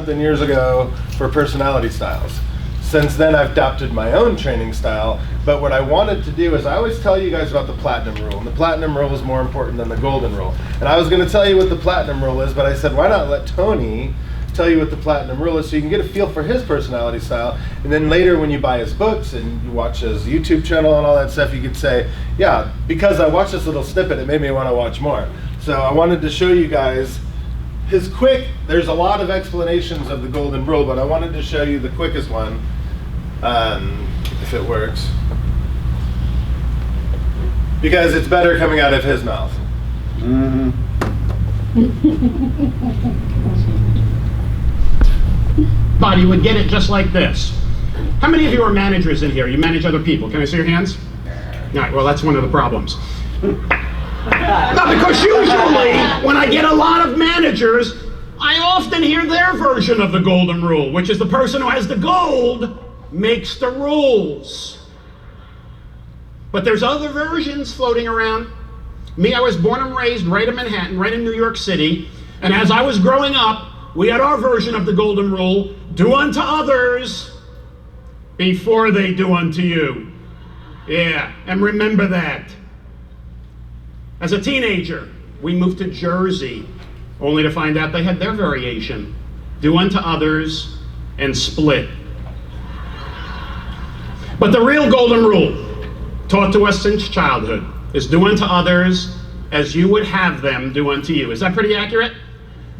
something years ago for personality styles. Since then, I've adopted my own training style, but what I wanted to do is I always tell you guys about the platinum rule, and the platinum rule is more important than the golden rule. And I was going to tell you what the platinum rule is, but I said, why not let Tony tell you what the platinum rule is so you can get a feel for his personality style, and then later when you buy his books and you watch his YouTube channel and all that stuff, you could say, yeah, because I watched this little snippet, it made me want to watch more. So I wanted to show you guys his quick, there's a lot of explanations of the golden rule, but I wanted to show you the quickest one. If it works, because it's better coming out of his mouth. Body would get it just like this. How many of you are managers in here? You manage other people. Can I see your hands? All right, well, that's one of the problems. No, because usually when I get a lot of managers, I often hear their version of the golden rule, which is the person who has the gold makes the rules. But there's other versions floating around. Me, I was born and raised right in Manhattan, right in New York City, and as I was growing up, we had our version of the golden rule: do unto others before they do unto you. Yeah, and remember that. As a teenager, we moved to Jersey, only to find out they had their variation: do unto others and split. But the real golden rule, taught to us since childhood, is do unto others as you would have them do unto you. Is that pretty accurate?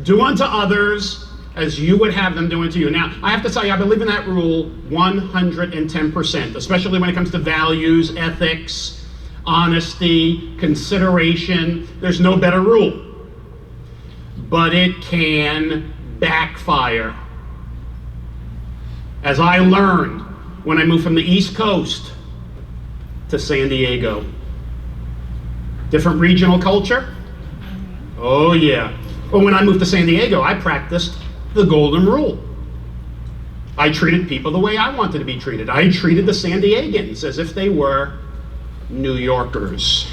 Do unto others as you would have them do unto you. Now, I have to tell you, I believe in that rule 110%, especially when it comes to values, ethics, honesty, consideration. There's no better rule. But it can backfire. As I learned when I moved from the East Coast to San Diego. Different regional culture? Oh yeah. But when I moved to San Diego, I practiced the golden rule. I treated people the way I wanted to be treated. I treated the San Diegans as if they were New Yorkers.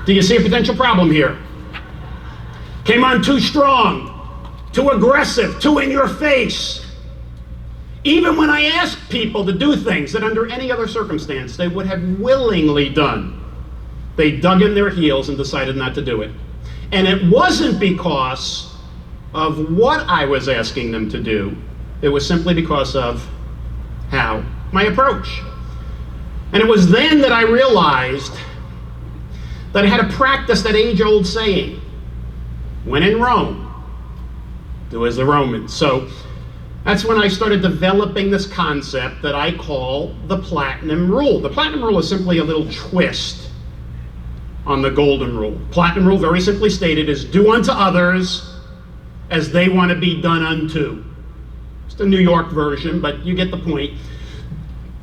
Do you see a potential problem here? Came on too strong, too aggressive, too in your face. Even when I asked people to do things that under any other circumstance they would have willingly done, they dug in their heels and decided not to do it. And it wasn't because of what I was asking them to do. It was simply because of how? My approach. And it was then that I realized that I had to practice that age-old saying, when in Rome, do as the Romans. So that's when I started developing this concept that I call the platinum rule. The platinum rule is simply a little twist on the golden rule. Platinum rule, very simply stated, is do unto others as they want to be done unto. It's the New York version, but you get the point.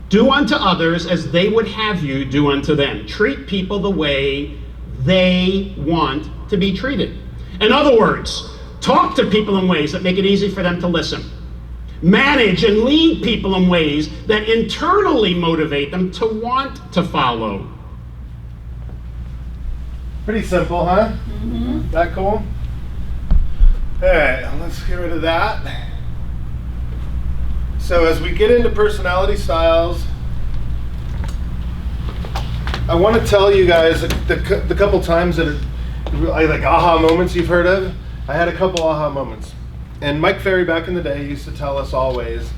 Do unto others as they would have you do unto them. Treat people the way they want to be treated. In other words, talk to people in ways that make it easy for them to listen. Manage and lead people in ways that internally motivate them to want to follow. Pretty simple, huh? Mm-hmm. That cool? All right, let's get rid of that. So as we get into personality styles, I want to tell you guys the couple times that like aha moments you've heard of. I had a couple aha moments. And Mike Ferry back in the day used to tell us always,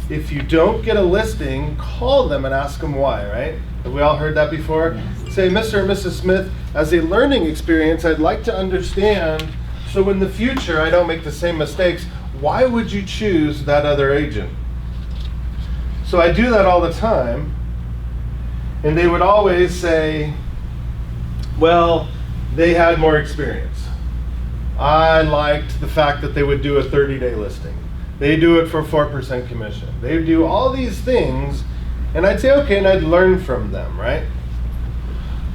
if you don't get a listing, call them and ask them why, right? Have we all heard that before? Yes. Say, Mr. and Mrs. Smith, as a learning experience, I'd like to understand, so in the future I don't make the same mistakes, why would you choose that other agent? So I do that all the time, and they would always say, well, they had more experience. I liked the fact that they would do a 30-day listing. They do it for 4% commission. They do all these things, and I'd say, okay, and I'd learn from them, right?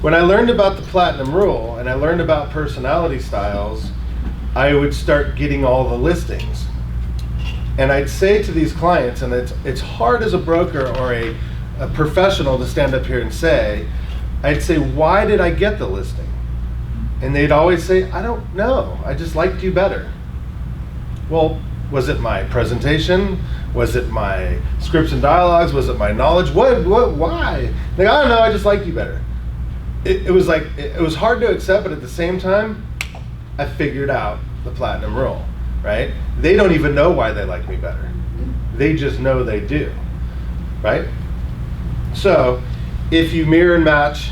When I learned about the platinum rule, and I learned about personality styles, I would start getting all the listings. And I'd say to these clients, and it's hard as a broker or a professional to stand up here and say, I'd say, why did I get the listing? And they'd always say, I don't know, I just liked you better. Well, Was it my presentation? Was it my scripts and dialogues? Was it my knowledge? What, why? Like, I don't know, I just like you better. It was like, it was hard to accept, but at the same time, I figured out the platinum rule, right? They don't even know why they like me better. They just know they do, right? So, if you mirror and match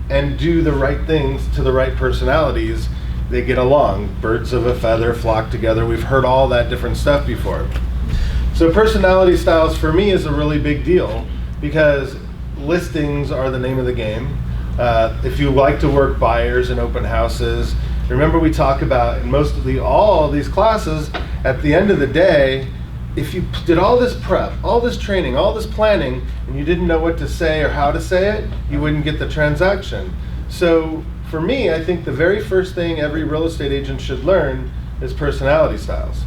and do the right things to the right personalities, they get along. Birds of a feather flock together. We've heard all that different stuff before. So personality styles for me is a really big deal because listings are the name of the game. If you like to work buyers and open houses, remember we talk about in all these classes, at the end of the day, if you did all this prep, all this training, all this planning, and you didn't know what to say or how to say it, you wouldn't get the transaction. So for me, I think the very first thing every real estate agent should learn is personality styles.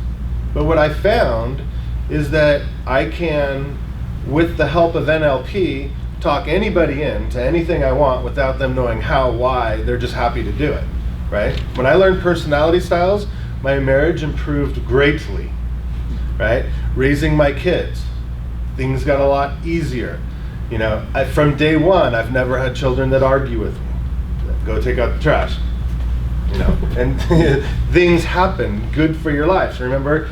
But what I found is that I can, with the help of NLP, talk anybody into anything I want without them knowing how, why, they're just happy to do it, right? When I learned personality styles, my marriage improved greatly. Right? Raising my kids, things got a lot easier. You know, from day one, I've never had children that argue with me. Go take out the trash. You know, and things happen good for your life. So remember,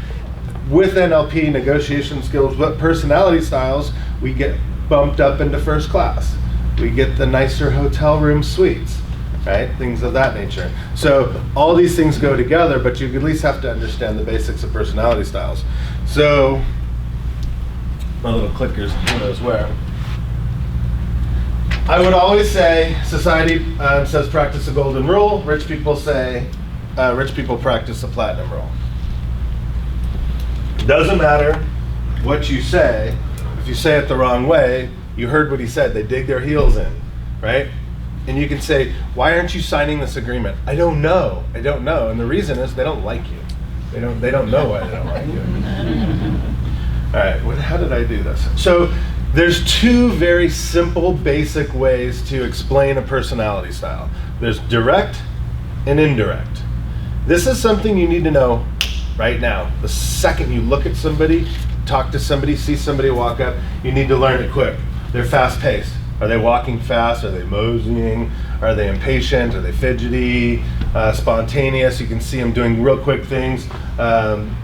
with NLP, negotiation skills, but personality styles, we get bumped up into first class. We get the nicer hotel room suites. Right? Things of that nature. So all these things go together, but you at least have to understand the basics of personality styles. So my little clickers, who knows where. I would always say society says practice the golden rule. Rich people say rich people practice the platinum rule. Doesn't matter what you say. If you say it the wrong way, you heard what he said. They dig their heels in, right? And you can say, why aren't you signing this agreement? I don't know. I don't know. And the reason is they don't like you. They don't know why they don't like you. All right, how did I do this? So there's two very simple, basic ways to explain a personality style. There's direct and indirect. This is something you need to know right now. The second you look at somebody, talk to somebody, see somebody walk up, you need to learn it quick. They're fast-paced. Are they walking fast? Are they moseying? Are they impatient? Are they fidgety? Spontaneous? You can see them doing real quick things.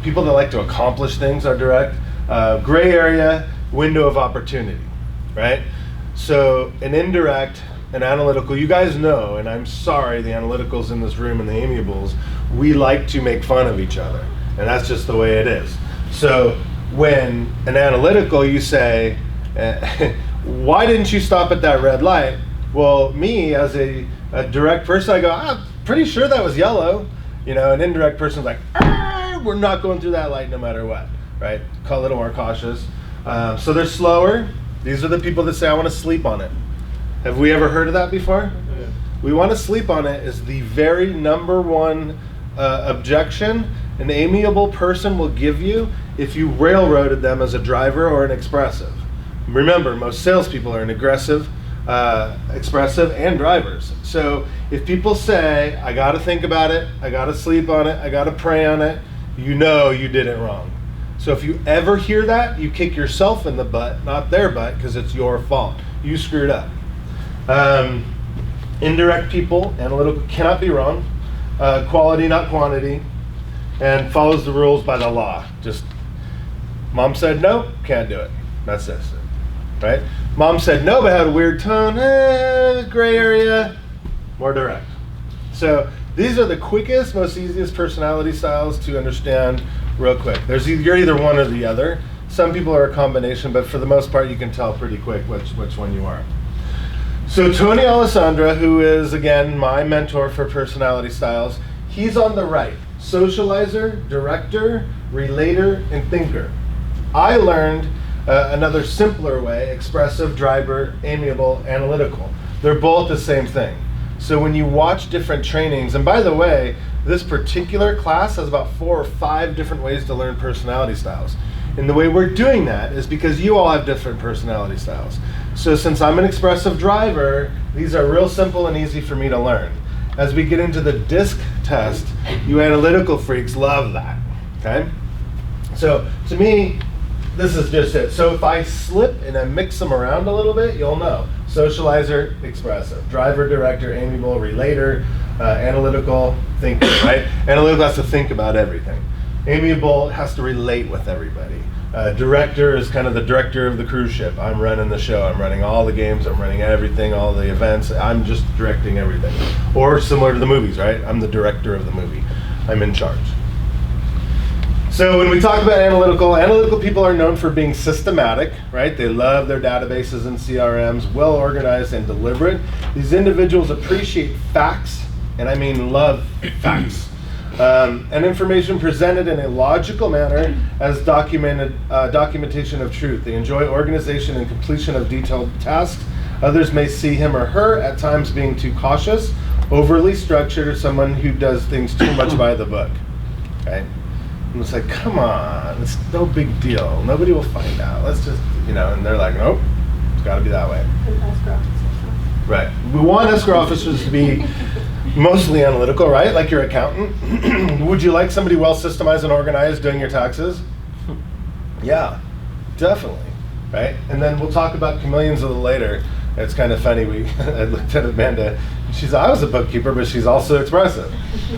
People that like to accomplish things are direct. Gray area, window of opportunity, right? So an indirect, an analytical, you guys know, and I'm sorry, the analyticals in this room and the amiables, we like to make fun of each other. And that's just the way it is. So when an analytical, you say, why didn't you stop at that red light? Well, me as a direct person, I go, I'm pretty sure that was yellow. You know, an indirect person's like, we're not going through that light no matter what, right? A little more cautious. So they're slower. These are the people that say, I want to sleep on it. Have we ever heard of that before? Yeah. We want to sleep on it is the very number one objection an amiable person will give you if you railroaded them as a driver or an expressive. Remember, most salespeople are an aggressive, expressive, and drivers. So if people say, I got to think about it, I got to sleep on it, I got to pray on it, you know you did it wrong. So if you ever hear that, you kick yourself in the butt, not their butt, because it's your fault. You screwed up. Indirect people, analytical, cannot be wrong. Quality, not quantity, and follows the rules by the law. Just, mom said no, can't do it. That's this. Right? Mom said no, but had a weird tone, gray area, more direct. So these are the quickest, most easiest personality styles to understand real quick. You're either one or the other. Some people are a combination, but for the most part, you can tell pretty quick which one you are. So Tony Alessandra, who is, again, my mentor for personality styles, he's on the right. Socializer, director, relator, and thinker. I learned another simpler way, expressive, driver, amiable, analytical. They're both the same thing. So when you watch different trainings, and by the way, this particular class has about 4 or 5 different ways to learn personality styles. And the way we're doing that is because you all have different personality styles. So since I'm an expressive driver, these are real simple and easy for me to learn. As we get into the DISC test, you analytical freaks love that, okay? So to me, this is just it. So if I slip and I mix them around a little bit, you'll know. Socializer, expressive. Driver, director, amiable, relator, analytical, thinker, right? Analytical has to think about everything. Amiable has to relate with everybody. Director is kind of the director of the cruise ship. I'm running the show. I'm running all the games. I'm running everything, all the events. I'm just directing everything. Or similar to the movies, right? I'm the director of the movie. I'm in charge. So when we talk about analytical people are known for being systematic, right? They love their databases and CRMs, well organized and deliberate. These individuals appreciate facts, and I mean love facts, and information presented in a logical manner as documentation of truth. They enjoy organization and completion of detailed tasks. Others may see him or her at times being too cautious, overly structured, or someone who does things too much by the book, right? And it's like, come on, it's no big deal. Nobody will find out. Let's just, and they're like, nope, it's got to be that way. Right. We want escrow officers to be mostly analytical, right? Like your accountant. Would you like somebody well systemized and organized doing your taxes? Yeah, definitely, right? And then we'll talk about chameleons a little later. It's kind of funny. I looked at Amanda. She's, I was a bookkeeper, but she's also expressive,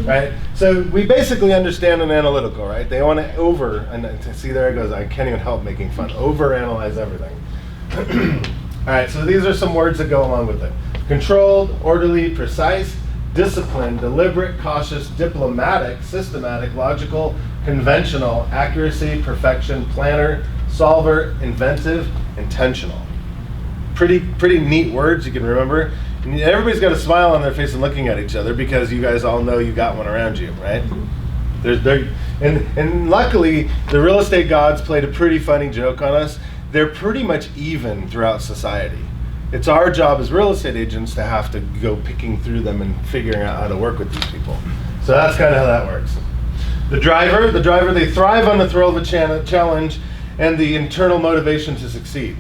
right? So we basically understand an analytical, right? They want to and see, there it goes. I can't even help making fun. Overanalyze everything. All right, so these are some words that go along with it. Controlled, orderly, precise, disciplined, deliberate, cautious, diplomatic, systematic, logical, conventional, accuracy, perfection, planner, solver, inventive, intentional. Pretty neat words you can remember. And everybody's got a smile on their face and looking at each other because you guys all know you got one around you, right? And luckily, the real estate gods played a pretty funny joke on us. They're pretty much even throughout society. It's our job as real estate agents to have to go picking through them and figuring out how to work with these people. So that's kind of how that works. The driver, they thrive on the thrill of a challenge and the internal motivation to succeed.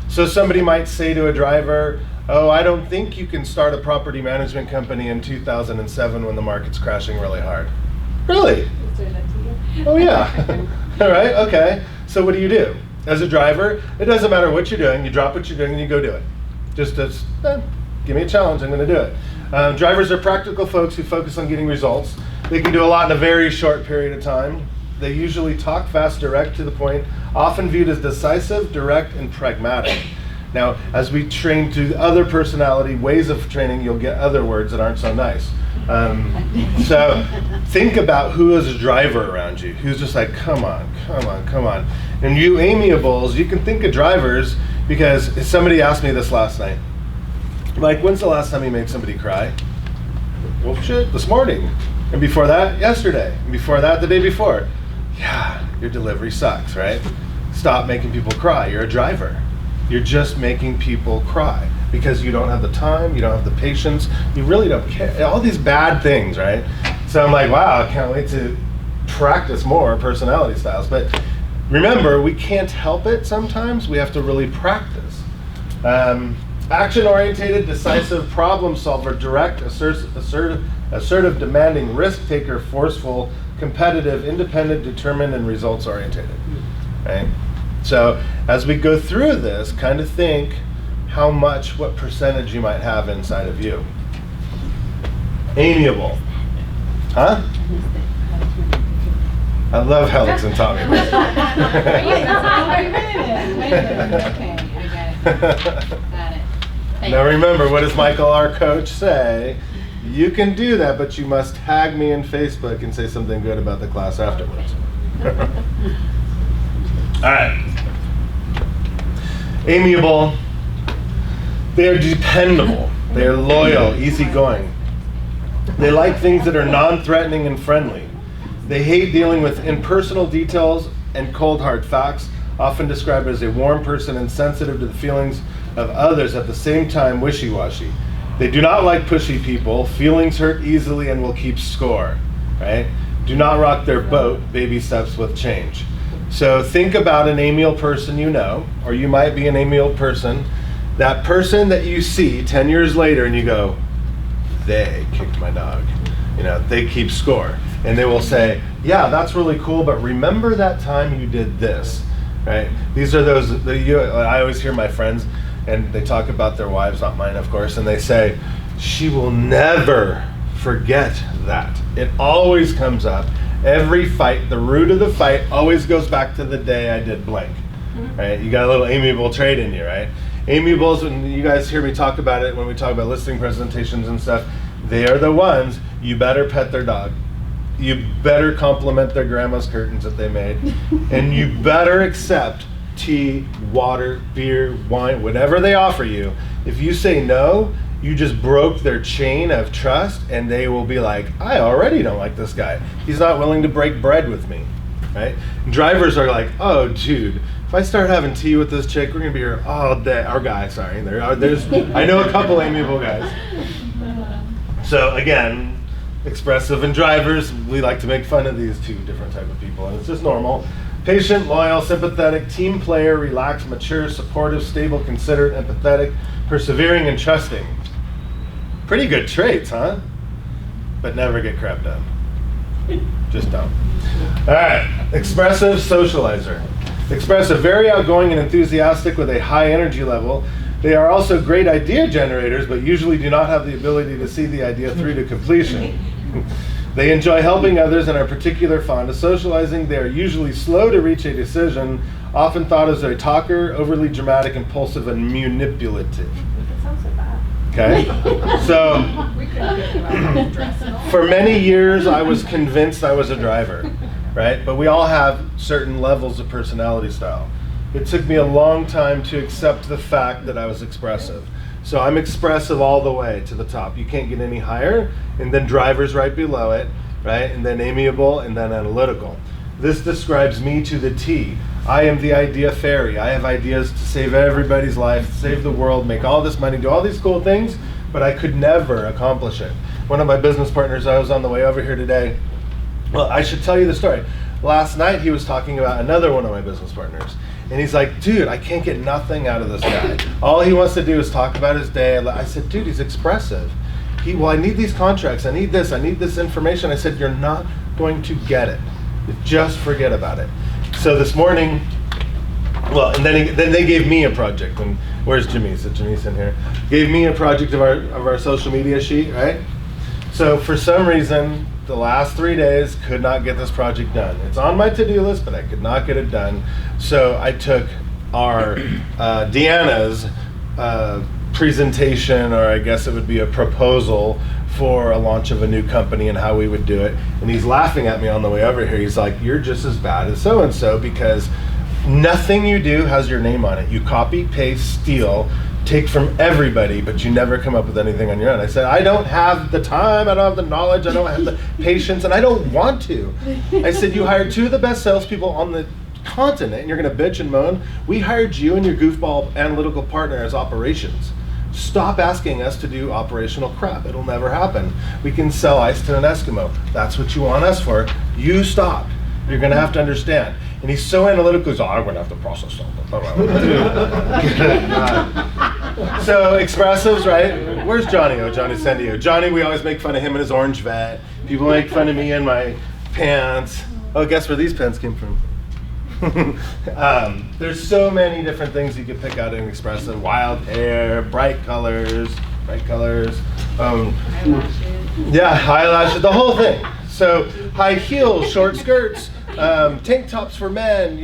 So somebody might say to a driver, oh, I don't think you can start a property management company in 2007 when the market's crashing really hard. Really? Oh yeah. All right, okay. So what do you do? As a driver, it doesn't matter what you're doing. You drop what you're doing and you go do it. Just as, give me a challenge, I'm going to do it. Drivers are practical folks who focus on getting results. They can do a lot in a very short period of time. They usually talk fast, direct, to the point, often viewed as decisive, direct, and pragmatic. Now, as we train to other personality ways of training, you'll get other words that aren't so nice. So think about who is a driver around you, who's just like, come on. And you amiables, you can think of drivers, because somebody asked me this last night. Like, when's the last time you made somebody cry? Well, shit, this morning. And before that, yesterday. And before that, the day before. Yeah, your delivery sucks, right? Stop making people cry. You're a driver. You're just making people cry because you don't have the time, you don't have the patience, you really don't care. All these bad things, right? So I'm like, wow, I can't wait to practice more personality styles. But remember, we can't help it sometimes. We have to really practice. Action-oriented, decisive, problem solver, direct, assertive, demanding, risk taker, forceful, competitive, independent, determined, and results oriented. Right? So as we go through this, kind of think what percentage you might have inside of you. Amiable. Huh? I love how Alex taught me this. Okay, I got it. Now remember, what does Michael, our coach, say? You can do that, but you must tag me in Facebook and say something good about the class afterwards. All right. Amiable. They are dependable. They are loyal, easygoing. They like things that are non-threatening and friendly. They hate dealing with impersonal details and cold hard facts, often described as a warm person and sensitive to the feelings of others, at the same time wishy-washy. They do not like pushy people. Feelings hurt easily and will keep score, right? Do not rock their boat. Baby steps with change. So think about an amiable person you know, or you might be an amiable person. That person that you see 10 years later and you go, they kicked my dog. They keep score. And they will say, yeah, that's really cool, but remember that time you did this, right? These are those, I always hear my friends, and they talk about their wives, not mine, of course, and they say, she will never forget that. It always comes up. Every fight, the root of the fight always goes back to the day I did blank, right? You got a little amiable trait in you, right? Amiables, when you guys hear me talk about it, when we talk about listing presentations and stuff, they are the ones, you better pet their dog. You better compliment their grandma's curtains that they made. And you better accept tea, water, beer, wine, whatever they offer you. If you say no, you just broke their chain of trust, and they will be like, I already don't like this guy. He's not willing to break bread with me, right? Drivers are like, oh, dude, if I start having tea with this chick, we're gonna be here all day. Our guy, sorry. There's, I know a couple amiable guys. So again, expressive and drivers, we like to make fun of these two different type of people, and it's just normal. Patient, loyal, sympathetic, team player, relaxed, mature, supportive, stable, considerate, empathetic, persevering, and trusting. Pretty good traits, huh? But never get crap done. Just don't. All right, expressive socializer. Expressive, very outgoing and enthusiastic with a high energy level. They are also great idea generators, but usually do not have the ability to see the idea through to completion. They enjoy helping others and are particularly fond of socializing. They are usually slow to reach a decision, often thought as a talker, overly dramatic, impulsive, and manipulative. It sounds so bad. Okay? So, for many years, I was convinced I was a driver, right? But we all have certain levels of personality style. It took me a long time to accept the fact that I was expressive. So I'm expressive all the way to the top. You can't get any higher, and then drivers right below it, right? And then amiable, and then analytical. This describes me to the T. I am the idea fairy. I have ideas to save everybody's life, save the world, make all this money, do all these cool things, but I could never accomplish it. One of my business partners, I was on the way over here today. Well, I should tell you the story. Last night he was talking about another one of my business partners. And he's like, dude, I can't get nothing out of this guy. All he wants to do is talk about his day. I said, dude, he's expressive. Well, I need these contracts. I need this information. I said, you're not going to get it. Just forget about it. So this morning, well, and then they gave me a project. And where's Jimmy? So Jimmy's in here. Gave me a project of our social media sheet, right? So for some reason, the last 3 days could not get this project done. It's on my to-do list, but I could not get it done. So I took our Deanna's presentation, or I guess it would be a proposal for a launch of a new company and how we would do it. And he's laughing at me on the way over here. He's like, you're just as bad as so-and-so because nothing you do has your name on it. You copy, paste, steal, take from everybody, but you never come up with anything on your own. I said, I don't have the time, I don't have the knowledge, I don't have the patience, and I don't want to. I said, you hired two of the best salespeople on the continent, and you're gonna bitch and moan. We hired you and your goofball analytical partner as operations. Stop asking us to do operational crap. It'll never happen. We can sell ice to an Eskimo. That's what you want us for. You stop. You're gonna have to understand. And he's so analytical, he's, I'm gonna have to process all that. So expressives, right? Where's Johnny? Oh, Johnny Sendio. Johnny, we always make fun of him and his orange vat. People make fun of me and my pants. Oh, guess where these pants came from? There's so many different things you could pick out in expressive. Wild hair, bright colors. Yeah, eyelashes, the whole thing. So high heels, short skirts, tank tops for men,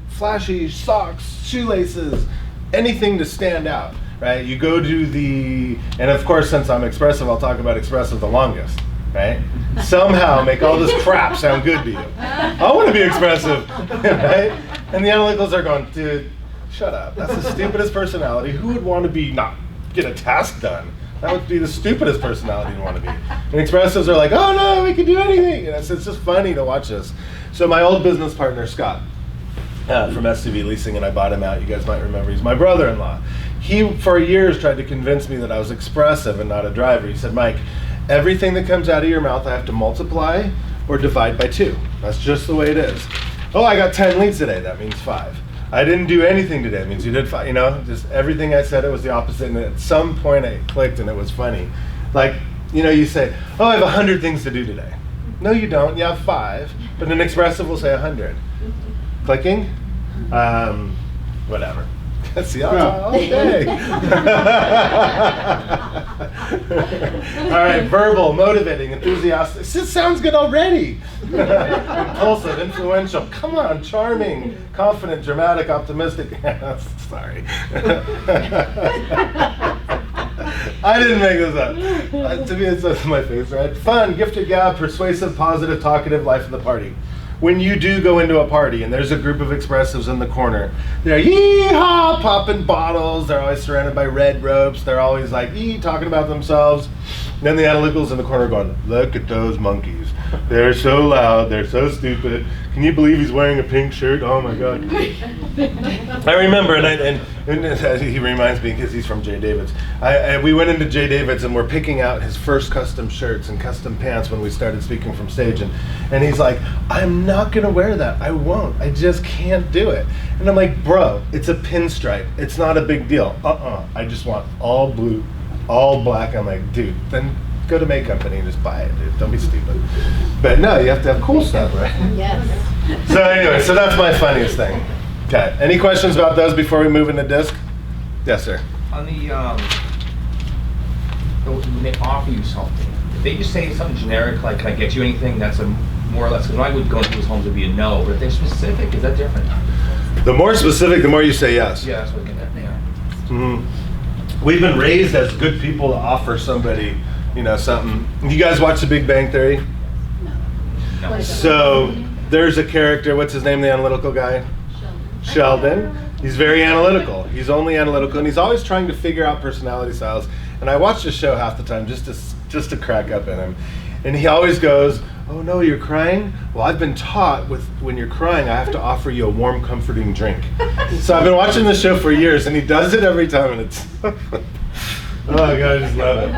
flashy socks, shoelaces, anything to stand out, right? You go to and of course, since I'm expressive, I'll talk about expressive the longest, right? Somehow make all this crap sound good to you. I want to be expressive, right? And the analyticals are going, dude, shut up. That's the stupidest personality. Who would want to not get a task done? That would be the stupidest personality to want to be. And expressives are like, oh no, we can do anything. And it's just funny to watch this. So my old business partner, Scott, from SUV Leasing, and I bought him out. You guys might remember. He's my brother-in-law. He, for years, tried to convince me that I was expressive and not a driver. He said, Mike, everything that comes out of your mouth, I have to multiply or divide by 2. That's just the way it is. Oh, I got 10 leads today. That means 5. I didn't do anything today. It means you did 5. Just everything I said, it was the opposite. And at some point, it clicked, and it was funny. Like, you say, oh, I have 100 things to do today. No, you don't. You have 5. But an expressive will say 100. Clicking? Whatever. See, all day. All right, verbal, motivating, enthusiastic. This sounds good already. Impulsive, influential. Come on, charming, confident, dramatic, optimistic. Sorry. I didn't make this up. To me, it's my face, right? Fun, gifted gab, persuasive, positive, talkative, life of the party. When you do go into a party and there's a group of expressives in the corner, they're yee-haw, popping bottles, they're always surrounded by red ropes, they're always like talking about themselves. And then the analyticals in the corner going, look at those monkeys. They're so loud, they're so stupid. Can you believe he's wearing a pink shirt? Oh my God. I remember, and he reminds me because he's from J. David's. We went into J. David's and we're picking out his first custom shirts and custom pants when we started speaking from stage. And he's like, I'm not going to wear that. I won't. I just can't do it. And I'm like, bro, it's a pinstripe. It's not a big deal. I just want all blue, all black. I'm like, dude, then go to Make Company and just buy it, dude. Don't be stupid. But no, you have to have cool stuff, right? Yes. So anyway, so that's my funniest thing. Okay. Any questions about those before we move into disc? Yes, sir. On when they offer you something, if they just say something generic, like, can I get you anything, that's a more or less, because when I would go into people's homes, it would be a no, but if they're specific, is that different? The more specific, the more you say yes. Yeah, that's what I'm getting at, yeah. Mm-hmm. We've been raised as good people to offer somebody, something. You guys watch The Big Bang Theory? No. So there's a character, what's his name, the analytical guy? Sheldon. He's very analytical. He's only analytical, and he's always trying to figure out personality styles. And I watch the show half the time just to crack up in him. And he always goes, oh no, you're crying? Well, I've been taught when you're crying, I have to offer you a warm, comforting drink. So I've been watching the show for years, and he does it every time, and it's oh God, I just love it.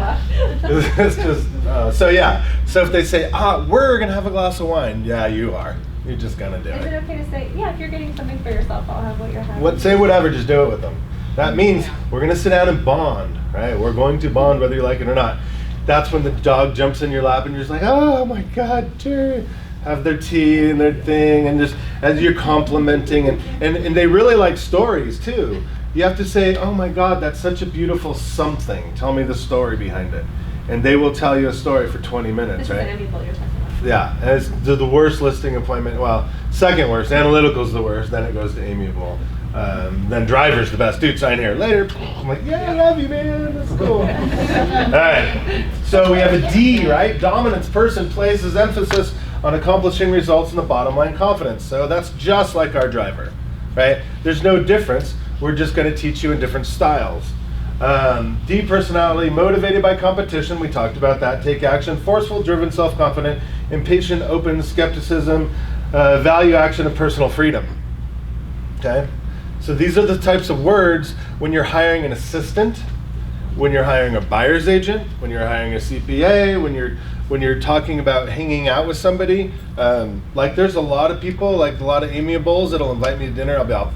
It's just so yeah. So if they say, we're gonna have a glass of wine, yeah, you are. You're just gonna do Is it okay to say, yeah, if you're getting something for yourself, I'll have what you're having? Say whatever, just do it with them. That means we're gonna sit down and bond, right? We're going to bond whether you like it or not. That's when the dog jumps in your lap and you're just like, oh my God, dear. Have their tea and their thing, and just as you're complimenting, and they really like stories too. You have to say, oh my God, that's such a beautiful something. Tell me the story behind it. And they will tell you a story for 20 minutes, This right? is amiable you're talking about. Yeah, and it's the worst listing appointment. Well, second worst. Analytical's the worst. Then it goes to amiable. Then driver's the best. Dude, sign here later. I'm like, yeah, I love you, man. That's cool. All right. So we have a D, right? Dominance. Person places emphasis on accomplishing results in the bottom line confidence. So that's just like our driver, right? There's no difference. We're just going to teach you in different styles. D, personality, motivated by competition. We talked about that. Take action. Forceful, driven, self-confident. Impatient, open, skepticism. Value, action, and personal freedom. Okay? So these are the types of words when you're hiring an assistant, when you're hiring a buyer's agent, when you're hiring a CPA, when you're talking about hanging out with somebody. Like there's a lot of people, like a lot of amiables that'll invite me to dinner. I'll be all,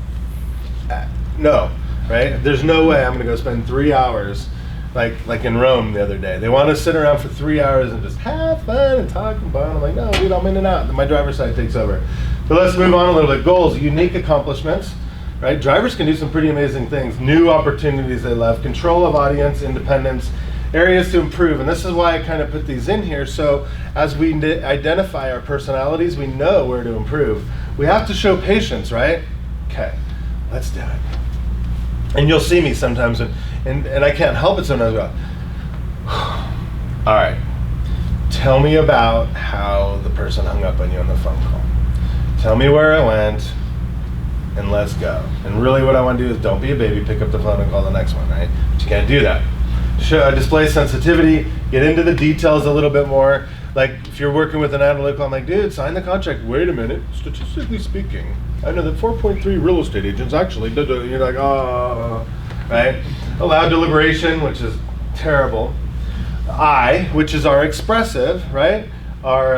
no, right? There's no way I'm gonna go spend 3 hours like in Rome the other day. They want to sit around for 3 hours and just have fun and talk and bond. I'm like, no, dude, I'm in and out. Then my driver's side takes over. So let's move on a little bit. Goals, unique accomplishments. Right? Drivers can do some pretty amazing things. New opportunities they love. Control of audience, independence, areas to improve. And this is why I kind of put these in here. So as we identify our personalities, we know where to improve. We have to show patience, right? Okay, let's do it. And you'll see me sometimes, and I can't help it sometimes. Go, all right, tell me about how the person hung up on you on the phone call. Tell me where I went. And let's go. And really what I want to do is don't be a baby, pick up the phone and call the next one, right? But you can't do that. Display sensitivity, get into the details a little bit more. Like if you're working with an analytical, I'm like, dude, sign the contract. Wait a minute, statistically speaking, I know that 4.3 real estate agents actually, you're like, right? Allow deliberation, which is terrible. I, which is our expressive, right? Our,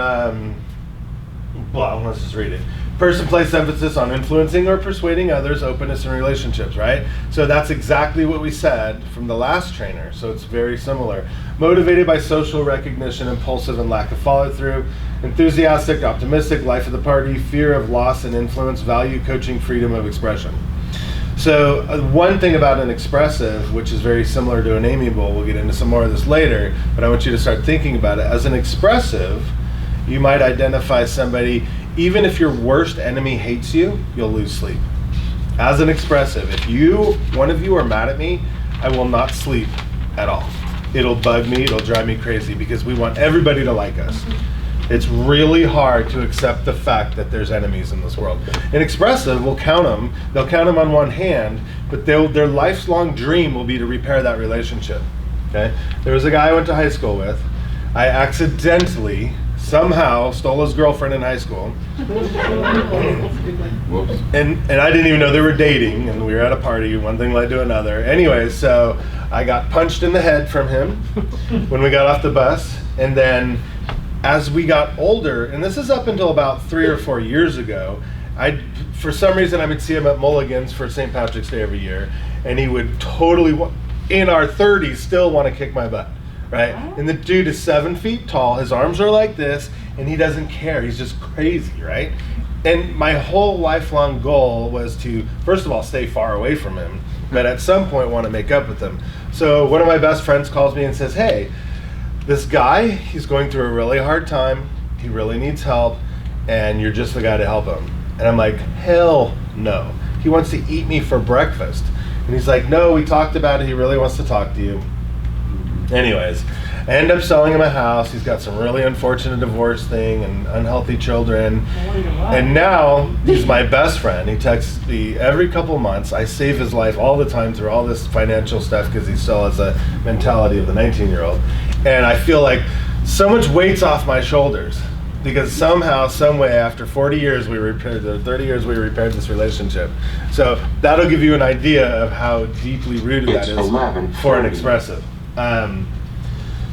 well, let's just read it. Person places emphasis on influencing or persuading others, openness in relationships, right? So that's exactly what we said from the last trainer. So it's very similar. Motivated by social recognition, impulsive and lack of follow through, enthusiastic, optimistic, life of the party, fear of loss and influence, value coaching, freedom of expression. So one thing about an expressive, which is very similar to an amiable, we'll get into some more of this later, but I want you to start thinking about it. As an expressive, you might identify somebody, even if your worst enemy hates you, you'll lose sleep. As an expressive, if one of you are mad at me, I will not sleep at all. It'll bug me, it'll drive me crazy, because we want everybody to like us. It's really hard to accept the fact that there's enemies in this world. An expressive will count them, they'll count them on one hand, but their lifelong dream will be to repair that relationship. Okay? There was a guy I went to high school with. I accidentally, somehow, stole his girlfriend in high school. Whoops. And I didn't even know they were dating, and we were at a party, one thing led to another. Anyway, so I got punched in the head from him when we got off the bus, and then as we got older, and this is up until about 3 or 4 years ago, for some reason I would see him at Mulligan's for St. Patrick's Day every year, and he would totally, in our 30s, still want to kick my butt, right? And the dude is 7 feet tall, his arms are like this, and he doesn't care, he's just crazy, right? And my whole lifelong goal was to, first of all, stay far away from him, but at some point want to make up with him. So one of my best friends calls me and says, hey, this guy, he's going through a really hard time, he really needs help, and you're just the guy to help him. And I'm like, hell no. He wants to eat me for breakfast. And he's like, no, we talked about it, he really wants to talk to you. Anyways, I end up selling him a house. He's got some really unfortunate divorce thing and unhealthy children. And now he's my best friend. He texts me every couple months. I save his life all the time through all this financial stuff because he still has a mentality of the 19-year-old. And I feel like so much weight's off my shoulders because somehow, some way, after 40 years, 30 years, we repaired this relationship. So that'll give you an idea of how deeply rooted that is for an expressive.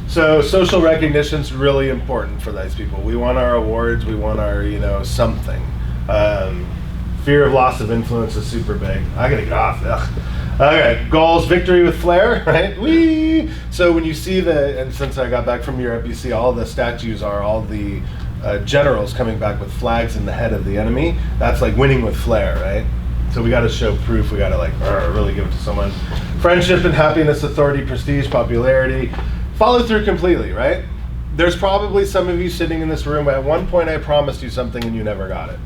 So social recognition is really important for those people. We want our awards, we want our, something. Fear of loss of influence is super big. I gotta get off. Ugh. Okay, goals, victory with flair, right? Whee! So when you see and since I got back from Europe, you see all the statues are all the generals coming back with flags in the head of the enemy. That's like winning with flair, right? So we gotta show proof, we gotta really give it to someone. Friendship and happiness, authority, prestige, popularity. Follow through completely, right? There's probably some of you sitting in this room, at one point I promised you something and you never got it.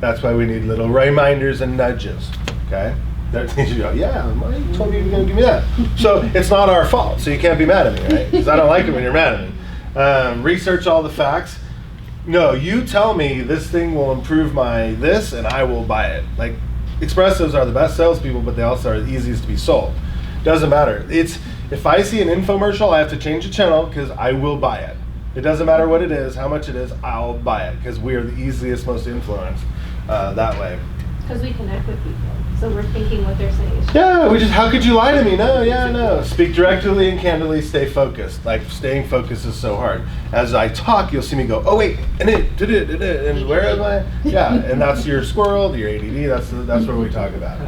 That's why we need little reminders and nudges, okay? You go, yeah, you told me you were gonna give me that. So it's not our fault, so you can't be mad at me, right? Because I don't like it when you're mad at me. Research all the facts. No, you tell me this thing will improve my this and I will buy it. Like, expressives are the best salespeople, but they also are the easiest to be sold. Doesn't matter. If I see an infomercial, I have to change the channel because I will buy it. It doesn't matter what it is, how much it is, I'll buy it because we are the easiest, most influenced that way. Because we connect with people, so we're thinking what they're saying is true. Yeah, how could you lie to me? No. Speak directly and candidly, stay focused. Like, staying focused is so hard. As I talk, you'll see me go, oh wait, and where am I? Yeah, and that's your squirrel, your ADD, that's what we talk about.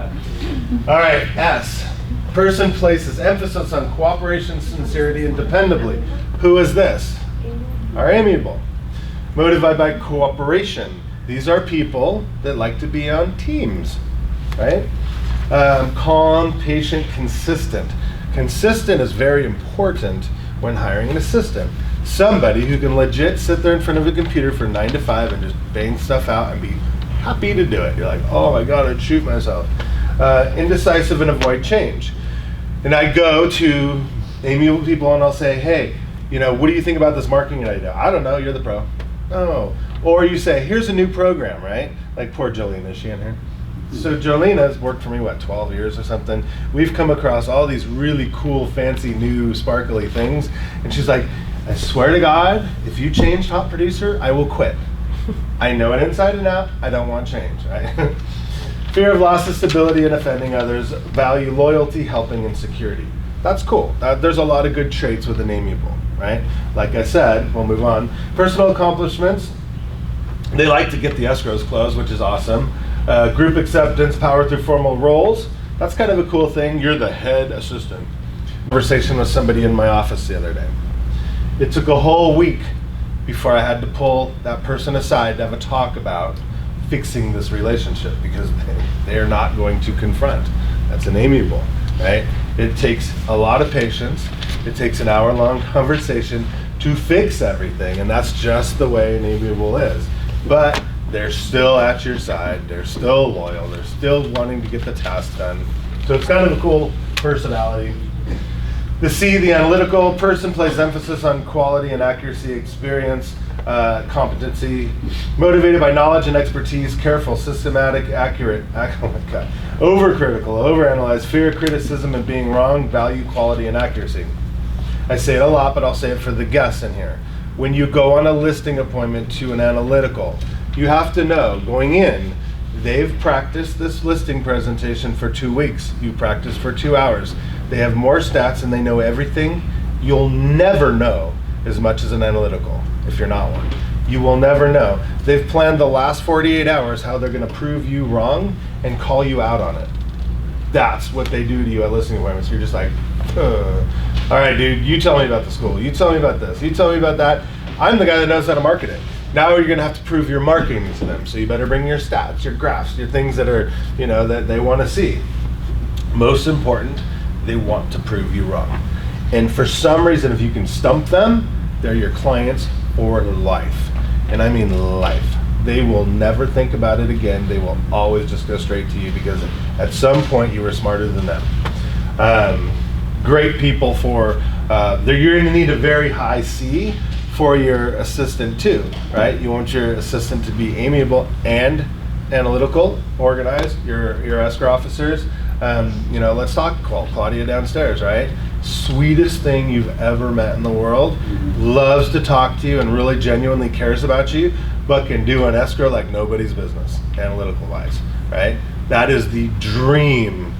All right, S. Person places emphasis on cooperation, sincerity, and dependably. Who is this? Are amiable. Motivated by cooperation. These are people that like to be on teams, right? Calm, patient, consistent. Consistent is very important when hiring an assistant. Somebody who can legit sit there in front of a computer for 9 to 5 and just bang stuff out and be happy to do it. You're like, oh my God, I'd shoot myself. Indecisive and avoid change. And I go to amiable people and I'll say, hey, what do you think about this marketing idea? I don't know, you're the pro. Oh. Or you say, here's a new program, right? Like poor Jolene, is she in here? So Jolene worked for me, 12 years or something. We've come across all these really cool, fancy, new, sparkly things. And she's like, I swear to God, if you change top producer, I will quit. I know it inside and out, I don't want change, right? Fear of loss of stability and offending others, value loyalty, helping, and security. That's cool. There's a lot of good traits with an amiable, right? Like I said, we'll move on. Personal accomplishments, They like to get the escrows closed, which is awesome. Group acceptance, power through formal roles. That's kind of a cool thing. You're the head assistant. Conversation with somebody in my office the other day. It took a whole week before I had to pull that person aside to have a talk about fixing this relationship, because they are not going to confront. That's inamiable, right? It takes a lot of patience. It takes an hour-long conversation to fix everything, and that's just the way an amiable is. But they're still at your side. They're still loyal. They're still wanting to get the task done. So it's kind of a cool personality. The C, the analytical person, places emphasis on quality and accuracy, experience, competency, motivated by knowledge and expertise, careful, systematic, accurate, oh my God, overcritical, overanalyze, fear of criticism and being wrong, value quality and accuracy. I say it a lot, but I'll say it for the guests in here. When you go on a listing appointment to an analytical, you have to know going in, they've practiced this listing presentation for 2 weeks. You practiced for 2 hours. They have more stats and they know everything. You'll never know as much as an analytical if you're not one. You will never know. They've planned the last 48 hours how they're going to prove you wrong and call you out on it. That's what they do to you at listing appointments. You're just like, all right, dude, you tell me about the school. You tell me about this. You tell me about that. I'm the guy that knows how to market it. Now you're going to have to prove your marketing to them. So you better bring your stats, your graphs, your things that are, that they want to see. Most important, they want to prove you wrong. And for some reason, if you can stump them, they're your clients for life. And I mean life. They will never think about it again. They will always just go straight to you because at some point you were smarter than them. Great people for, you're going to need a very high C for your assistant too, right? You want your assistant to be amiable and analytical, organized, your escrow officers. Let's talk Claudia downstairs, right? Sweetest thing you've ever met in the world, loves to talk to you and really genuinely cares about you, but can do an escrow like nobody's business, analytical wise, right? That is the dream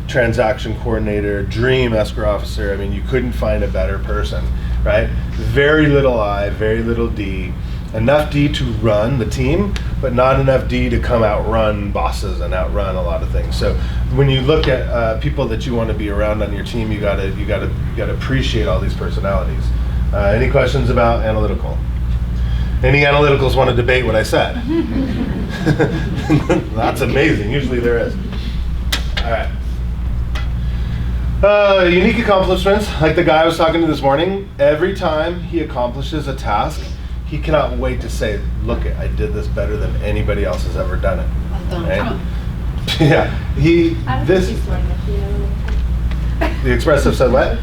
transaction coordinator, dream escrow officer. I mean, you couldn't find a better person, right? Very little I, very little D. Enough D to run the team, but not enough D to come outrun bosses and outrun a lot of things. So when you look at people that you want to be around on your team, you gotta appreciate all these personalities. Any questions about analytical? Any analyticals want to debate what I said? That's amazing. Usually there is. All right. Unique accomplishments, like the guy I was talking to this morning. Every time he accomplishes a task, he cannot wait to say, look, I did this better than anybody else has ever done it. Right? Yeah, I don't think he's doing it. The expressive said what?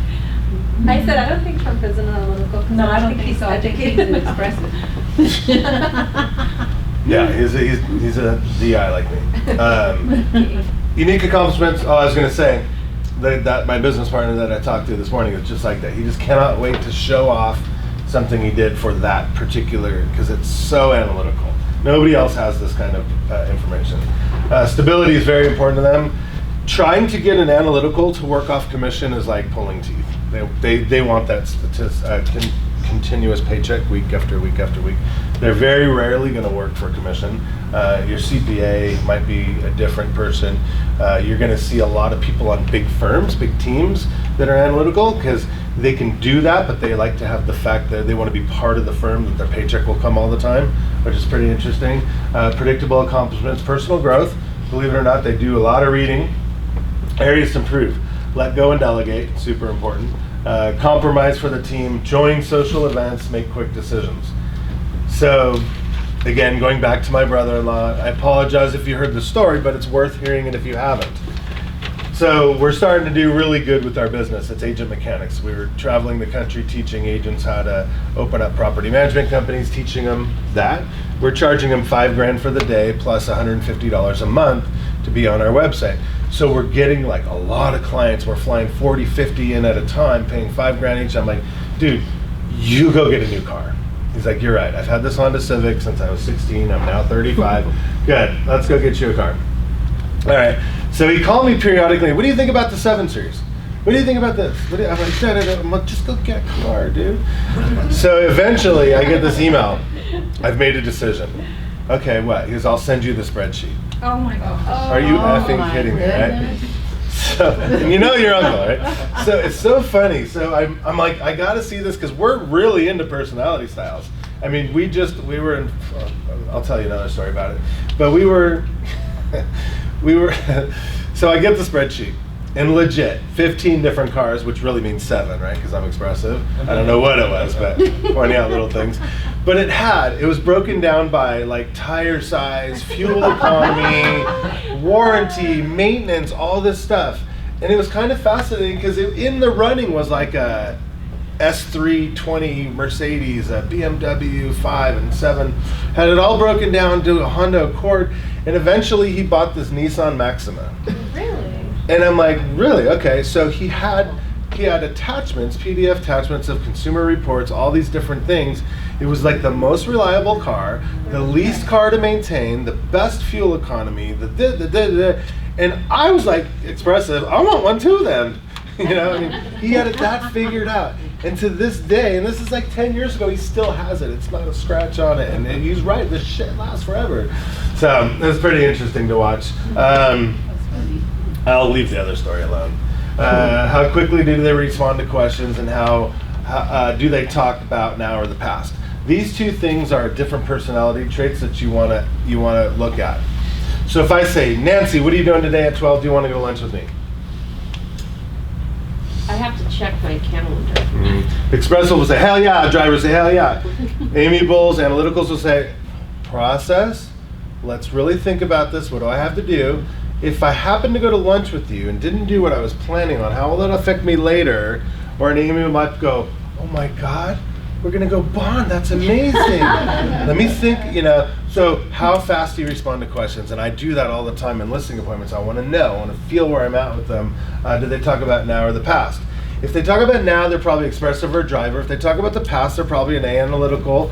I said I don't think Trump is an analytical. No, I don't think he's so. I think he's educated. expressive. Yeah, he's a DI like me. Unique accomplishments. Oh, I was going to say that my business partner that I talked to this morning is just like that. He just cannot wait to show off something he did for that particular, because it's so analytical. Nobody else has this kind of information. Stability is very important to them. Trying to get an analytical to work off commission is like pulling teeth. They want that continuous paycheck week after week after week. They're very rarely going to work for commission. Your CPA might be a different person. You're going to see a lot of people on big firms, big teams that are analytical because they can do that, but they like to have the fact that they want to be part of the firm, that their paycheck will come all the time, which is pretty interesting. Predictable accomplishments, personal growth. Believe it or not, they do a lot of reading. Areas to improve. Let go and delegate, super important. Compromise for the team, join social events, make quick decisions. So, again, going back to my brother-in-law, I apologize if you heard the story, but it's worth hearing it if you haven't. So we're starting to do really good with our business. It's agent mechanics. We were traveling the country teaching agents how to open up property management companies, teaching them that. We're charging them $5,000 for the day plus $150 a month to be on our website. So we're getting like a lot of clients. We're flying 40, 50 in at a time, paying $5,000 each. I'm like, dude, you go get a new car. He's like, you're right. I've had this Honda Civic since I was 16. I'm now 35. Good, let's go get you a car. All right, so he called me periodically. What do you think about the 7 Series? What do you think about this? I'm like, Dad, I'm like, just go get a car, dude. So eventually I get this email. I've made a decision. Okay, what? He goes, I'll send you the spreadsheet. Oh my God. Are you Oh effing my kidding me, goodness. right? So, and you know your uncle, right? So it's so funny. So I'm like, I got to see this because we're really into personality styles. I mean, we were in, I'll tell you another story about it. But we were, so I get the spreadsheet. And legit, 15 different cars, which really means 7, right? Because I'm expressive. I don't know what it was, but pointing out little things. But it was broken down by like tire size, fuel economy, warranty, maintenance, all this stuff. And it was kind of fascinating because in the running was like a S320 Mercedes, a BMW 5 and 7, had it all broken down to a Honda Accord, and eventually he bought this Nissan Maxima. Really? And I'm like, really? Okay. So he had attachments, PDF attachments of consumer reports, all these different things. It was like the most reliable car, the least car to maintain, the best fuel economy, and I was like, expressive, I want one too then. You know, I mean, he had that figured out. And to this day, and this is like 10 years ago, he still has it. It's not a scratch on it. And he's right, this shit lasts forever. So it was pretty interesting to watch. I'll leave the other story alone. How quickly do they respond to questions, and how do they talk about now or the past? These two things are different personality traits that you want to look at. So if I say, Nancy, what are you doing today at 12? Do you want to go to lunch with me? I have to check my calendar. Expressive will say, hell yeah. Drivers say, hell yeah. Amiables, analyticals will say, process. Let's really think about this. What do I have to do? If I happen to go to lunch with you and didn't do what I was planning on, how will that affect me later? Or an Amy might go, oh my God, we're gonna go bond, that's amazing. Let me think, so how fast do you respond to questions? And I do that all the time in listing appointments. I wanna know, I wanna feel where I'm at with them. Do they talk about now or the past? If they talk about now, they're probably expressive or driver. If they talk about the past, they're probably an analytical.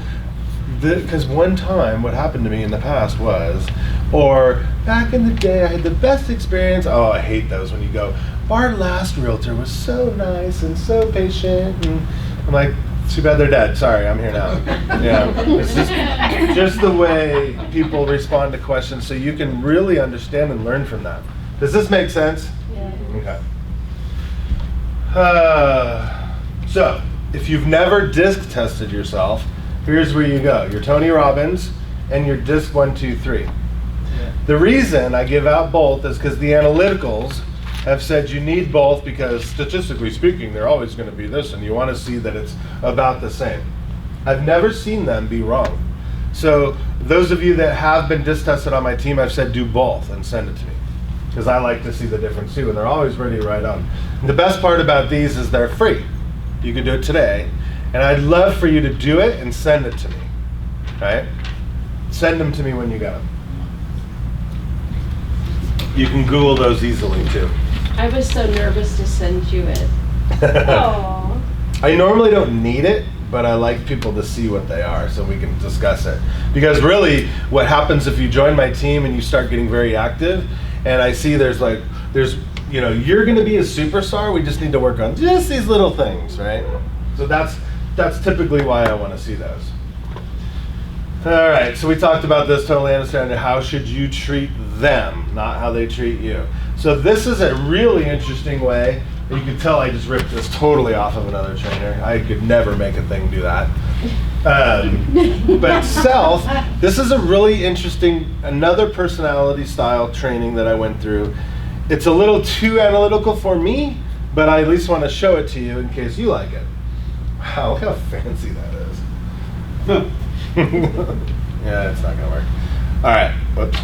Because one time, what happened to me in the past was, or back in the day, I had the best experience. Oh, I hate those when you go, our last realtor was so nice and so patient. And I'm like, too bad they're dead. Sorry, I'm here now. Yeah, it's just the way people respond to questions, so you can really understand and learn from that. Does this make sense? Yeah. Okay. So, if you've never disc tested yourself, here's where you go. Your Tony Robbins and your disc 1, 2, 3. The reason I give out both is because the analyticals have said you need both because statistically speaking, they're always going to be this, and you want to see that it's about the same. I've never seen them be wrong. So those of you that have been disc tested on my team, I've said do both and send it to me because I like to see the difference too, and they're always ready to write on. And the best part about these is they're free. You can do it today, and I'd love for you to do it and send it to me. Right? Send them to me when you got them. You can Google those easily too. I was so nervous to send you it. Aww. I normally don't need it, but I like people to see what they are so we can discuss it. Because really, what happens if you join my team and you start getting very active, and I see you're going to be a superstar, we just need to work on just these little things, right? So that's typically why I want to see those. All right, so we talked about this, totally understanding how should you treat them, not how they treat you. So this is a really interesting way. You can tell I just ripped this totally off of another trainer. I could never make a thing do that. But self, this is a really interesting, another personality style training that I went through. It's a little too analytical for me, but I at least want to show it to you in case you like it. Wow, look how fancy that is. Yeah, it's not gonna work. All right, whoops.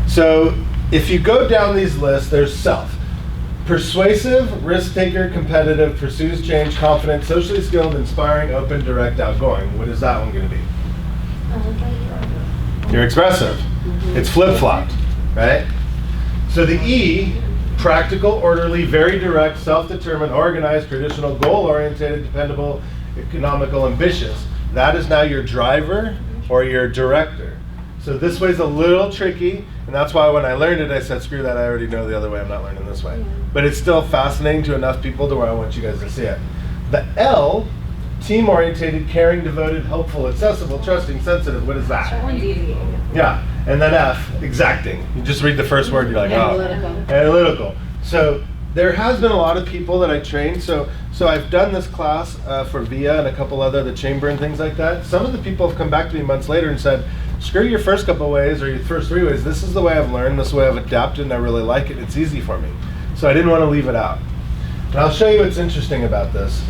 So if you go down these lists, there's self. Persuasive, risk taker, competitive, pursues change, confident, socially skilled, inspiring, open, direct, outgoing. What is that one gonna be? You're expressive. It's flip-flopped, right? So the E, practical, orderly, very direct, self-determined, organized, traditional, goal-oriented, dependable, economical, ambitious. That is now your driver or your director. So this way's a little tricky, and that's why when I learned it, I said, screw that, I already know the other way, I'm not learning this way. But it's still fascinating to enough people to where I want you guys to see it. The L, team-oriented, caring, devoted, helpful, accessible, trusting, sensitive. What is that? That one's easy. Yeah. And then F, exacting. You just read the first word, you're like, oh. Analytical. So there has been a lot of people that I trained. So I've done this class for VIA and a couple other, the chamber and things like that. Some of the people have come back to me months later and said, screw your first couple ways or your first 3 ways. This is the way I've learned, this is the way I've adapted, and I really like it. It's easy for me. So I didn't want to leave it out. And I'll show you what's interesting about this.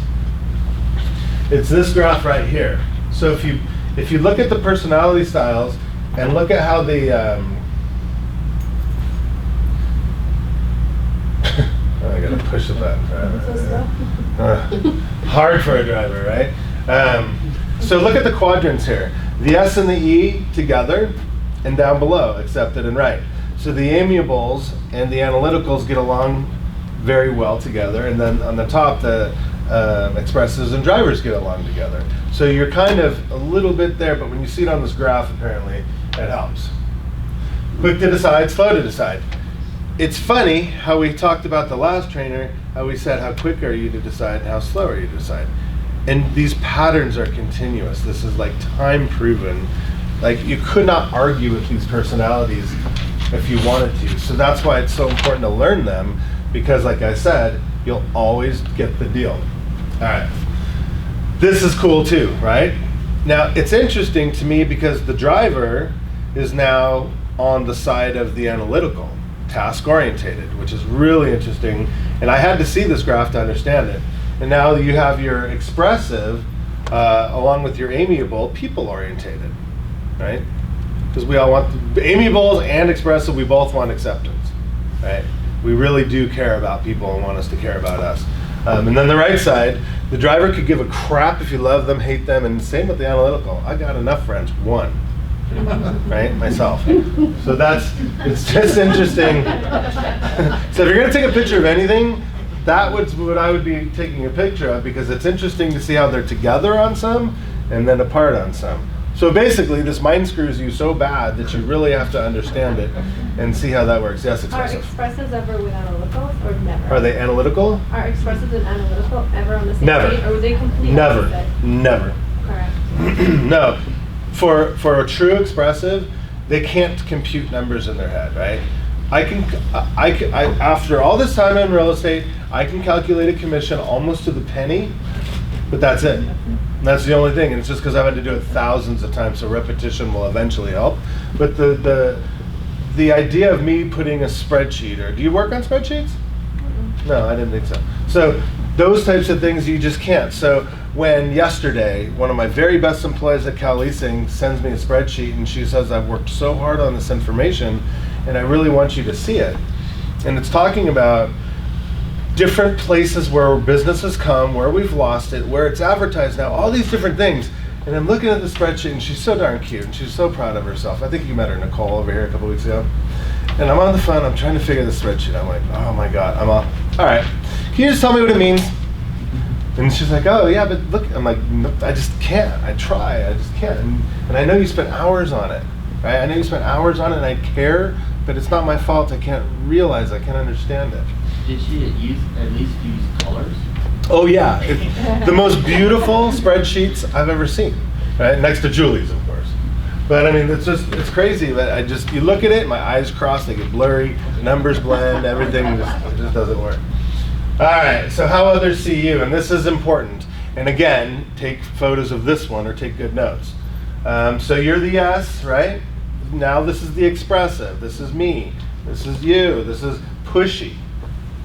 It's this graph right here. So if you look at the personality styles and look at how the I gotta push the button. Hard for a driver, right? So look at the quadrants here. The S and the E together, and down below, accepted and right. So the amiables and the analyticals get along very well together, and then on the top, the expressives and drivers get along together. So you're kind of a little bit there, but when you see it on this graph, apparently, it helps. Quick to decide, slow to decide. It's funny how we talked about the last trainer, how we said how quick are you to decide and how slow are you to decide. And these patterns are continuous. This is like time proven. Like you could not argue with these personalities if you wanted to. So that's why it's so important to learn them, because like I said, you'll always get the deal. All right. This is cool too, right? Now it's interesting to me because the driver is now on the side of the analytical, task orientated, which is really interesting. And I had to see this graph to understand it. And now you have your expressive along with your amiable, people orientated, right? Because we all want amiables and expressive, we both want acceptance, right? We really do care about people and want us to care about us. And then the right side, the driver could give a crap if you love them, hate them, and same with the analytical. I got enough friends, one, right? Myself. So it's just interesting. So if you're gonna take a picture of anything, that was what I would be taking a picture of, because it's interesting to see how they're together on some and then apart on some. So basically, this mind screws you so bad that you really have to understand it and see how that works. Yes, Are expressive. expressives ever with analyticals or never? Are they analytical? Are expressives and analytical ever on the same Never. page, or were they completely Never. opposite? Never. Correct. No. For a true expressive, they can't compute numbers in their head, right? I after all this time in real estate, I can calculate a commission almost to the penny, but that's it. And that's the only thing, and it's just because I've had to do it thousands of times, so repetition will eventually help. But the idea of me putting a spreadsheet, or do you work on spreadsheets? No, I didn't think so. So those types of things you just can't. So when yesterday, one of my very best employees at Cal Leasing sends me a spreadsheet and she says, I've worked so hard on this information and I really want you to see it. And it's talking about different places where businesses come, where we've lost it, where it's advertised now, all these different things. And I'm looking at the spreadsheet and she's so darn cute and she's so proud of herself. I think you met her, Nicole, over here a couple weeks ago. And I'm on the phone, I'm trying to figure the spreadsheet. I'm like, oh my God, I'm all right, can you just tell me what it means? And she's like, oh yeah, but look, I'm like, no, I just can't. I try, I just can't. And I know you spent hours on it, right? I know you spent hours on it and I care, but it's not my fault. I can't realize, I can't understand it. Did she at least use colors? Oh yeah, the most beautiful spreadsheets I've ever seen, right? Next to Julie's, of course. But I mean, it's crazy that you look at it, my eyes cross, they get blurry, numbers blend, everything just doesn't work. All right, so how others see you, and this is important. And again, take photos of this one or take good notes. So you're the S, right? Now this is the expressive. This is me. This is you. This is pushy,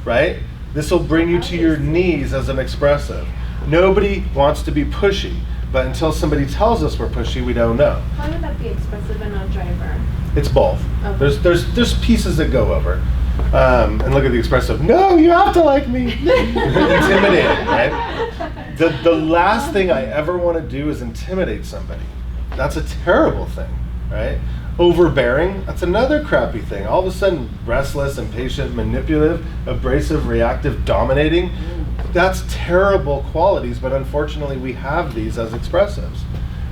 right? This will bring you to your knees as an expressive. Nobody wants to be pushy, but until somebody tells us we're pushy, we don't know. Why would that be expressive and not driver? It's both. Okay. There's pieces that go over. And look at the expressive. No, you have to like me. Intimidating, right? The last thing I ever want to do is intimidate somebody. That's a terrible thing, right? Overbearing, that's another crappy thing. All of a sudden, restless, impatient, manipulative, abrasive, reactive, dominating. That's terrible qualities, but unfortunately we have these as expressives.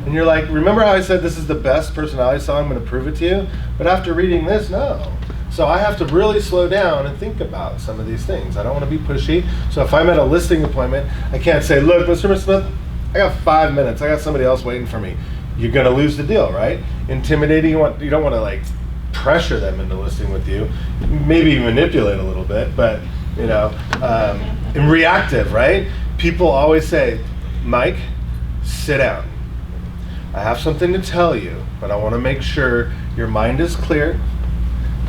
And you're like, remember how I said this is the best personality style, I'm going to prove it to you? But after reading this, no. So I have to really slow down and think about some of these things. I don't want to be pushy. So if I'm at a listing appointment, I can't say, look, Mr. Smith, I got 5 minutes. I got somebody else waiting for me. You're gonna lose the deal, right? Intimidating. You don't want to like pressure them into listing with you. Maybe manipulate a little bit, but and reactive, right? People always say, Mike, sit down. I have something to tell you, but I want to make sure your mind is clear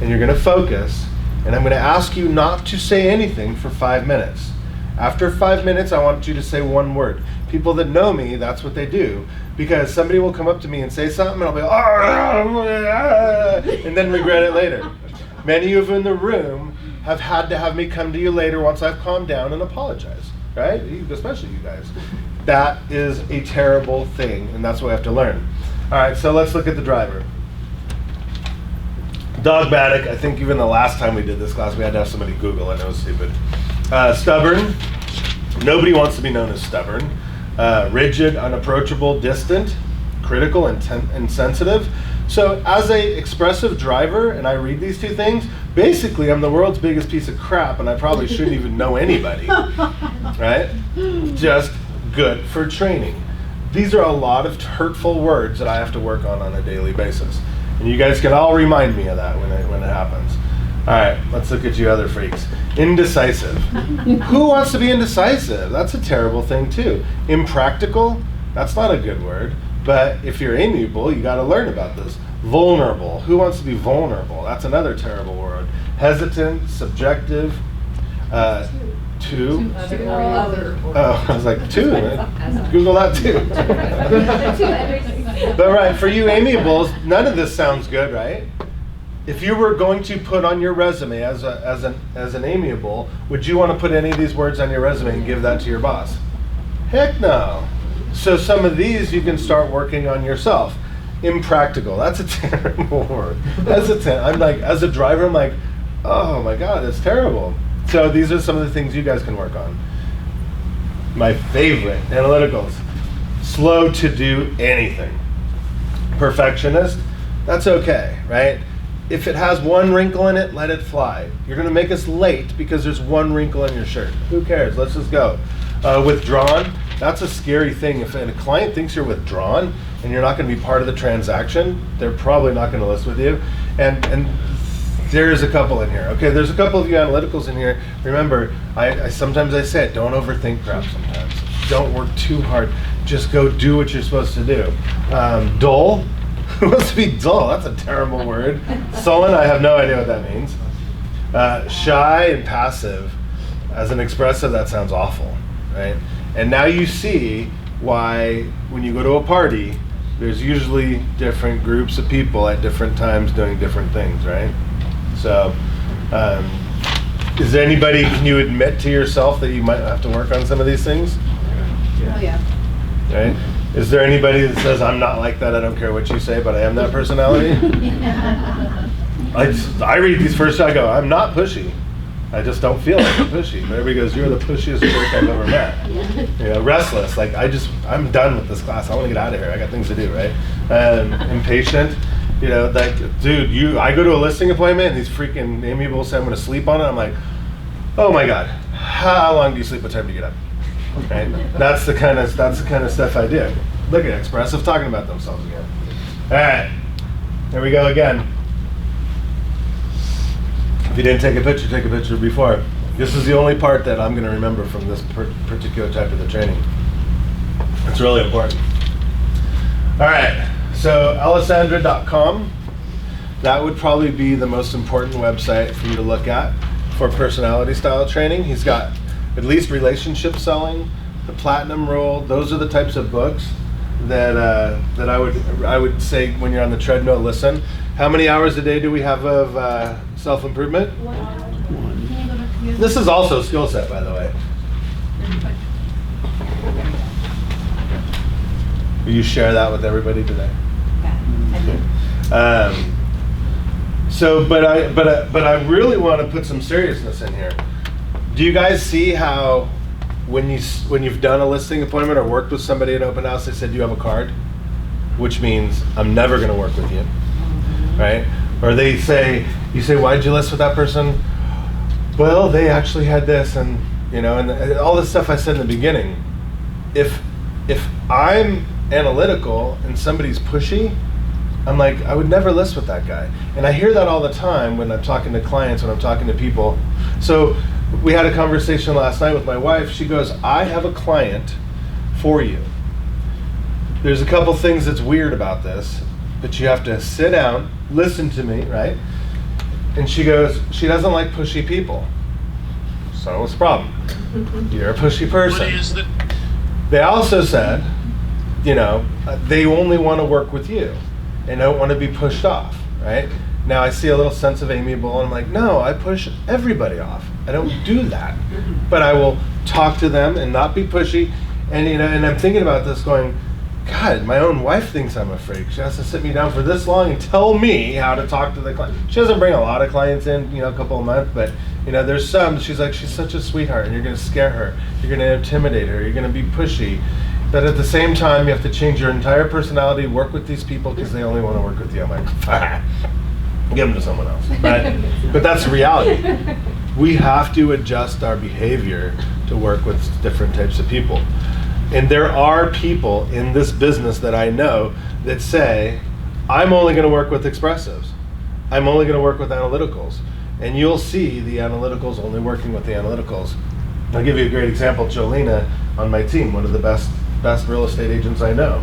and you're going to focus, and I'm going to ask you not to say anything for 5 minutes. After 5 minutes, I want you to say one word. People that know me, that's what they do, because somebody will come up to me and say something and I'll be and then regret it later. Many of you in the room have had to have me come to you later once I've calmed down and apologize, right? Especially you guys. That is a terrible thing, and that's what we have to learn. All right, so let's look at the driver. Dogmatic. I think even the last time we did this class, we had to have somebody Google it. It was stupid. Stubborn. Nobody wants to be known as stubborn. Rigid, unapproachable, distant, critical, and sensitive. So as a expressive driver, and I read these two things, basically I'm the world's biggest piece of crap, and I probably shouldn't even know anybody, right? Just good for training. These are a lot of hurtful words that I have to work on a daily basis. And you guys can all remind me of that when it happens. All right, let's look at you other freaks. Indecisive. Who wants to be indecisive? That's a terrible thing too. Impractical, that's not a good word. But if you're amiable, you got to learn about this. Vulnerable. Who wants to be vulnerable? That's another terrible word. Hesitant, subjective, two. Oh, I was like, two. Google that too. But right, for you amiables, none of this sounds good, right? If you were going to put on your resume as an amiable, would you want to put any of these words on your resume and give that to your boss? Heck no. So some of these you can start working on yourself. Impractical. That's a terrible word. I'm like, as a driver, I'm like, oh my God, that's terrible. So these are some of the things you guys can work on. My favorite, analyticals. Slow to do anything. Perfectionist, that's okay, right? If it has one wrinkle in it, let it fly. You're gonna make us late because there's one wrinkle in your shirt. Who cares? Let's just go. Withdrawn, that's a scary thing. If a client thinks you're withdrawn and you're not gonna be part of the transaction, they're probably not gonna list with you. And there's a couple in here. Okay, there's a couple of you analyticals in here. Remember, I sometimes I say it, don't overthink crap sometimes. Don't work too hard. Just go do what you're supposed to do. Dull. Who wants to be dull? That's a terrible word. Sullen, I have no idea what that means. Shy and passive. As an expressive, that sounds awful, right? And now you see why when you go to a party, there's usually different groups of people at different times doing different things, right? So, is there anybody, can you admit to yourself that you might have to work on some of these things? Oh, yeah. Right? Is there anybody that says, I'm not like that, I don't care what you say, but I am that personality? I read these first, I go, I'm not pushy. I just don't feel like I'm pushy. But everybody goes, you're the pushiest jerk I've ever met. You know, restless, like I'm done with this class. I want to get out of here. I got things to do, right? Impatient, you know, like, dude, I go to a listing appointment and these freaking amiables say I'm going to sleep on it. I'm like, oh my God, how long do you sleep? What time do you get up? Right? That's the kind of stuff I do. Look at expressive talking about themselves again. All right, there we go again. If you didn't take a picture before. This is the only part that I'm going to remember from this particular type of the training. It's really important. All right, so alessandra.com. That would probably be the most important website for you to look at for personality style training. He's got at least relationship selling, the platinum rule. Those are the types of books that I would say when you're on the treadmill, listen. How many hours a day do we have of self-improvement? 1 hour. This is also a skill set, by the way. Will you share that with everybody today? But I really want to put some seriousness in here. Do you guys see how when you've done a listing appointment or worked with somebody at open house, they said you have a card, which means I'm never going to work with you, right? Or you say, why'd you list with that person? Well, they actually had this, and all this stuff I said in the beginning. If if I'm analytical and somebody's pushy, I'm like, I would never list with that guy. And I hear that all the time when I'm talking to clients, when I'm talking to people. So we had a conversation last night with my wife. She goes, I have a client for you. There's a couple things that's weird about this, but you have to sit down, listen to me, right? And she goes, she doesn't like pushy people. So what's the problem? You're a pushy person. They also said, you know, they only want to work with you and don't want to be pushed off, right? Now I see a little sense of amiable, and I'm like, no, I push everybody off. I don't do that, but I will talk to them and not be pushy. And you know, and I'm thinking about this, going, God, my own wife thinks I'm a freak. She has to sit me down for this long and tell me how to talk to the client. She doesn't bring a lot of clients in, you know, a couple a month, but you know, there's some. She's like, she's such a sweetheart, and you're going to scare her. You're going to intimidate her. You're going to be pushy. But at the same time, you have to change your entire personality, work with these people because they only want to work with you. I'm like, give them to someone else. But that's the reality. We have to adjust our behavior to work with different types of people. And there are people in this business that I know that say, I'm only going to work with expressives. I'm only going to work with analyticals. And you'll see the analyticals only working with the analyticals. I'll give you a great example. Jolena on my team, one of the best real estate agents I know.